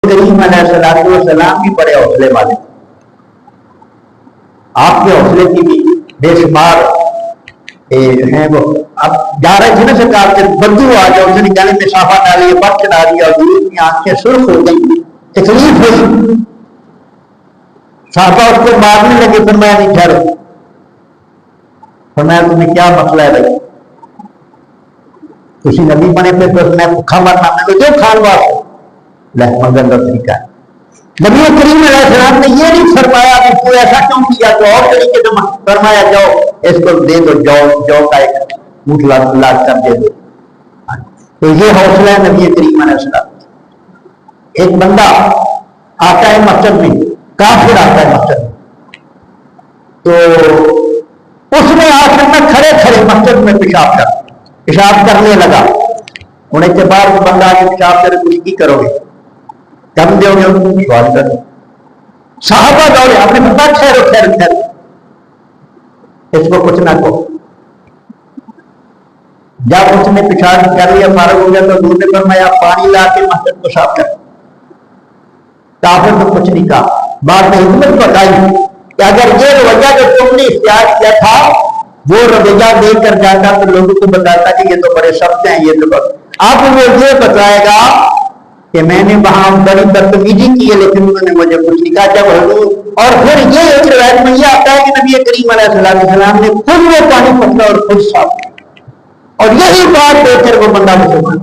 کریم علیہ السلام بھی بڑے حوصلے والے، آپ کے حوصلے کی بھی بے شمار ہیں۔ وہ اب جا رہے تھے نا سرکار کے، بدو آ جاؤ، اس نے گلے میں صافہ ڈالی، بت چڑھا دیا، اور حضور کی آنکھیں سرخ ہو گئی، تکلیف ہوئی، صحابہ اس کو مارنے لگے، فرمایا نہیں ٹھہرو، فرمایا تمہیں کیا مسئلہ ہے بھائی، تسی نبی بنے پھر تو میں بھوکا مرنا، میں تو جو کھان واسطے مگر کا طریقہ ہے۔ نبی کریم علیہ السلام نے یہ نہیں فرمایا کہ تو ایسا کیوں کیا، تو اور طریقے سے فرمایا جاؤ اس کو دے دو، جو کا ایک اونٹ لاٹ کر دے دو۔ تو یہ حوصلہ ہے نبی کریم علیہ السلام۔ ایک بندہ آتا ہے مسجد میں، کافر آتا ہے مسجد میں، تو اس نے آخر میں کھڑے کھڑے مسجد میں پیشاب کرنے لگا۔ ہونے کے بعد بندہ آگے پیشاب کرے، کچھ کی کرو گے، کم دو گے، سوال کر صحابہ دوڑے، آپ نے بتا ٹھہرو ٹھہرو ٹھہرو، اس کو کچھ نہ کہو۔ جب اس نے پیشاب کر لیا، فارغ ہو گیا، تو حضور نے فرمایا پانی لا کے مسجد کو صاف کر۔ کافر تو کچھ نہیں کہا، بعد میں حکمت بتائی کہ اگر یہ رویہ جو تم نے اختیار کیا تھا وہ رویہ دے کر جاتا تو لوگوں کو بتاتا کہ یہ تو بڑے سخت ہیں، یہ تو اب وہ یہ بتائے گا کہ میں نے وہاں بڑی بدتمیزی کی ہے لیکن انہوں نے مجھے کچھ نہیں کہا۔ جب حضور، اور پھر یہ ایک روایت میں یہ آتا ہے کہ نبی کریم علیہ السلام نے خود وہ پانی پکڑا اور خود صاف کیا، اور یہی بات دیکھ کر وہ بندہ مسلمان